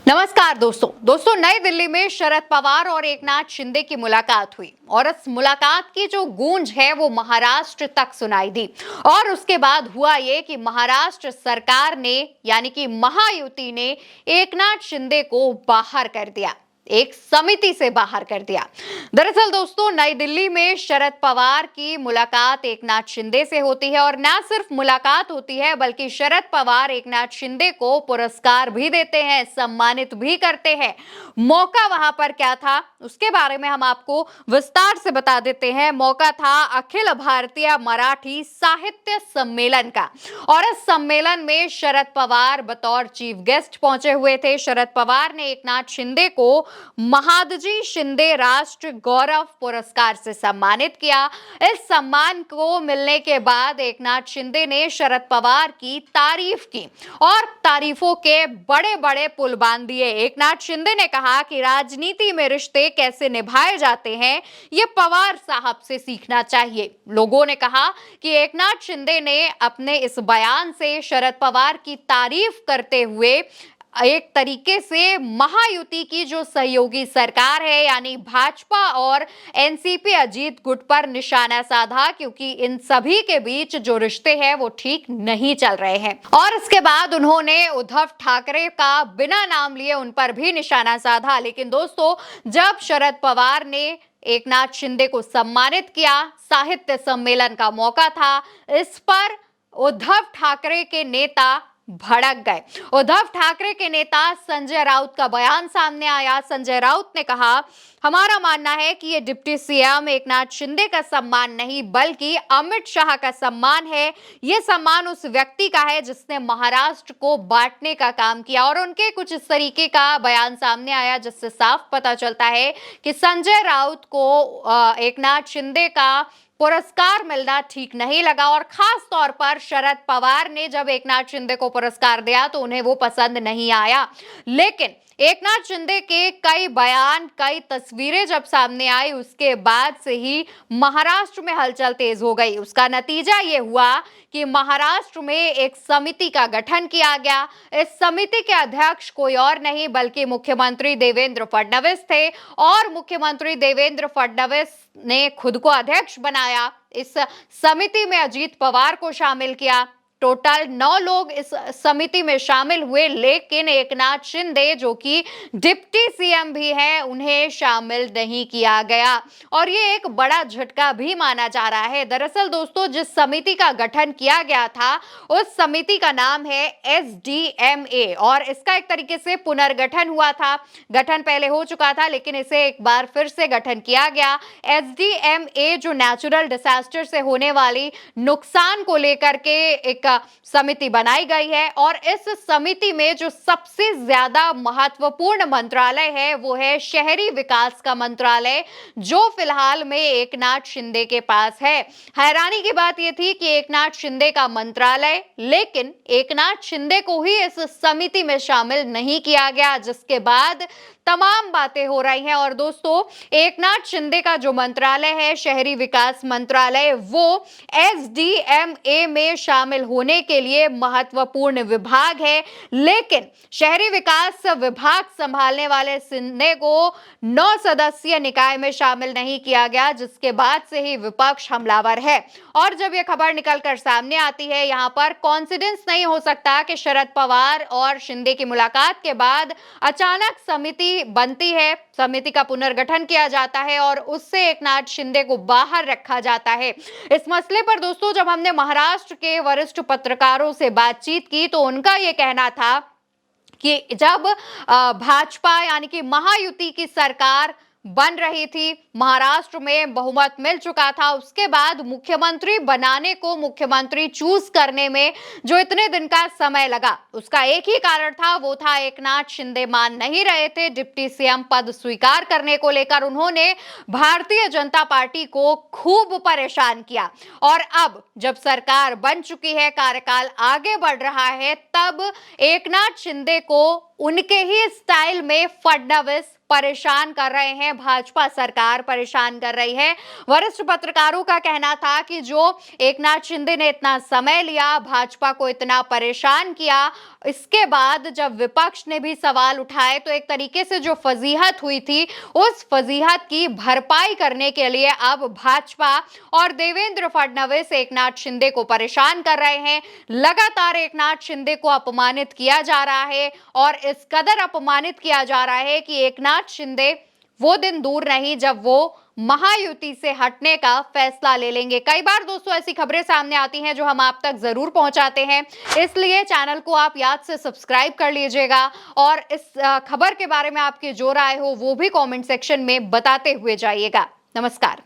नमस्कार दोस्तों नई दिल्ली में शरद पवार और एकनाथ शिंदे की मुलाकात हुई और इस मुलाकात की जो गूंज है वो महाराष्ट्र तक सुनाई दी। और उसके बाद हुआ ये कि महाराष्ट्र सरकार ने यानी कि महायुति ने एकनाथ शिंदे को बाहर कर दिया, एक समिति से बाहर कर दिया। दरअसल दोस्तों नई दिल्ली में शरद पवार की मुलाकात एकनाथ शिंदे से होती है और न सिर्फ मुलाकात होती है बल्कि शरद पवार एकनाथ शिंदे को पुरस्कार भी देते हैं, सम्मानित भी करते हैं। मौका वहां पर क्या था उसके बारे में हम आपको विस्तार से बता देते हैं। मौका था अखिल भारतीय मराठी साहित्य सम्मेलन का और इस सम्मेलन में शरद पवार बतौर चीफ गेस्ट पहुंचे हुए थे। शरद पवार ने एकनाथ शिंदे को महादजी शिंदे राष्ट्र गौरव पुरस्कार से सम्मानित किया। इस सम्मान को मिलने के बाद एकनाथ शिंदे ने शरद पवार की तारीफ की और तारीफों के बड़े बड़े पुल बांध दिए। एकनाथ शिंदे ने कहा कि राजनीति में रिश्ते कैसे निभाए जाते हैं ये पवार साहब से सीखना चाहिए। लोगों ने कहा कि एकनाथ शिंदे ने अपने इस बयान से शरद पवार की तारीफ करते हुए एक तरीके से महायुति की जो सहयोगी सरकार है यानी भाजपा और एनसीपी अजीत गुट पर निशाना साधा, क्योंकि इन सभी के बीच जो रिश्ते हैं वो ठीक नहीं चल रहे हैं। और इसके बाद उन्होंने उद्धव ठाकरे का बिना नाम लिए उन पर भी निशाना साधा। लेकिन दोस्तों जब शरद पवार ने एकनाथ शिंदे को सम्मानित किया, साहित्य सम्मेलन का मौका था, इस पर उद्धव ठाकरे के नेता भड़क गए। उद्धव ठाकरे के नेता संजय राउत का बयान सामने आया। संजय राउत ने कहा, हमारा मानना है कि ये डिप्टी सीएम एकनाथ शिंदे का सम्मान नहीं बल्कि अमित शाह का सम्मान है। ये सम्मान उस व्यक्ति का है जिसने महाराष्ट्र को बांटने का काम किया। और उनके कुछ इस तरीके का बयान सामने आया जिससे साफ पता चलता है कि संजय राउत को एकनाथ शिंदे का पुरस्कार मिलना ठीक नहीं लगा। और खास तौर पर शरद पवार ने जब एकनाथ शिंदे को पुरस्कार दिया तो उन्हें वो पसंद नहीं आया। लेकिन एकनाथ शिंदे के कई बयान, कई तस्वीरें जब सामने आई उसके बाद से ही महाराष्ट्र में हलचल तेज हो गई। उसका नतीजा ये हुआ कि महाराष्ट्र में एक समिति का गठन किया गया। इस समिति के अध्यक्ष कोई और नहीं बल्कि मुख्यमंत्री देवेंद्र फडणवीस थे और मुख्यमंत्री देवेंद्र फडणवीस ने खुद को अध्यक्ष बनाया। इस समिति में अजीत पवार को शामिल किया। टोटल 9 लोग इस समिति में शामिल हुए, लेकिन एकनाथ शिंदे जो कि डिप्टी सीएम भी हैं उन्हें शामिल नहीं किया गया और ये एक बड़ा झटका भी माना जा रहा है। दरअसल दोस्तों जिस समिति का गठन किया गया था उस समिति का नाम है एसडीएमए और इसका एक तरीके से पुनर्गठन हुआ था। गठन पहले हो चुका था लेकिन इसे एक बार फिर से गठन किया गया। एसडीएमए जो नेचुरल डिजास्टर से होने वाली नुकसान को लेकर के एक समिति बनाई गई है और इस समिति में जो सबसे ज्यादा महत्वपूर्ण मंत्रालय है वो है शहरी विकास का मंत्रालय, जो फिलहाल में एकनाथ शिंदे के पास है। हैरानी की बात यह थी कि एकनाथ शिंदे का मंत्रालय, लेकिन एकनाथ शिंदे को ही इस समिति में शामिल नहीं किया गया, जिसके बाद तमाम बातें हो रही हैं। और दोस्तों एकनाथ शिंदे का जो मंत्रालय है शहरी विकास मंत्रालय वो एसडीएमए में शामिल होने के लिए महत्वपूर्ण विभाग है, लेकिन शहरी विकास विभाग संभालने वाले शिंदे को 9 सदस्यीय निकाय में शामिल नहीं किया गया, जिसके बाद से ही विपक्ष हमलावर है। और जब यह खबर निकलकर सामने आती है यहाँ पर कॉन्फिडेंस नहीं हो सकता कि शरद पवार और शिंदे की मुलाकात के बाद अचानक समिति बनती है, समिति का पुनर्गठन किया जाता है और उससे एकनाथ शिंदे को बाहर रखा जाता है। इस मसले पर दोस्तों जब हमने महाराष्ट्र के वरिष्ठ पत्रकारों से बातचीत की तो उनका यह कहना था कि जब भाजपा यानी कि महायुति की सरकार बन रही थी, महाराष्ट्र में बहुमत मिल चुका था, उसके बाद मुख्यमंत्री बनाने को, मुख्यमंत्री चूज करने में जो इतने दिन का समय लगा उसका एक ही कारण था, वो था एकनाथ शिंदे मान नहीं रहे थे डिप्टी सीएम पद स्वीकार करने को लेकर। उन्होंने भारतीय जनता पार्टी को खूब परेशान किया और अब जब सरकार बन चुकी है, कार्यकाल आगे बढ़ रहा है, तब एकनाथ शिंदे को उनके ही स्टाइल में फडणवीस परेशान कर रहे हैं, भाजपा सरकार परेशान कर रही है। वरिष्ठ पत्रकारों का कहना था कि जो एकनाथ शिंदे ने इतना समय लिया, भाजपा को इतना परेशान किया, इसके बाद जब विपक्ष ने भी सवाल उठाए तो एक तरीके से जो फजीहत हुई थी, उस फजीहत की भरपाई करने के लिए अब भाजपा और देवेंद्र फडणवीस एकनाथ शिंदे को परेशान कर रहे हैं। लगातार एकनाथ शिंदे को अपमानित किया जा रहा है और इस कदर अपमानित किया जा रहा है कि एकनाथ शिंदे वो दिन दूर नहीं जब वो महायुति से हटने का फैसला ले लेंगे। कई बार दोस्तों ऐसी खबरें सामने आती हैं जो हम आप तक जरूर पहुंचाते हैं, इसलिए चैनल को आप याद से सब्सक्राइब कर लीजिएगा और इस खबर के बारे में आपकी जो राय हो वो भी कमेंट सेक्शन में बताते हुए जाइएगा। नमस्कार।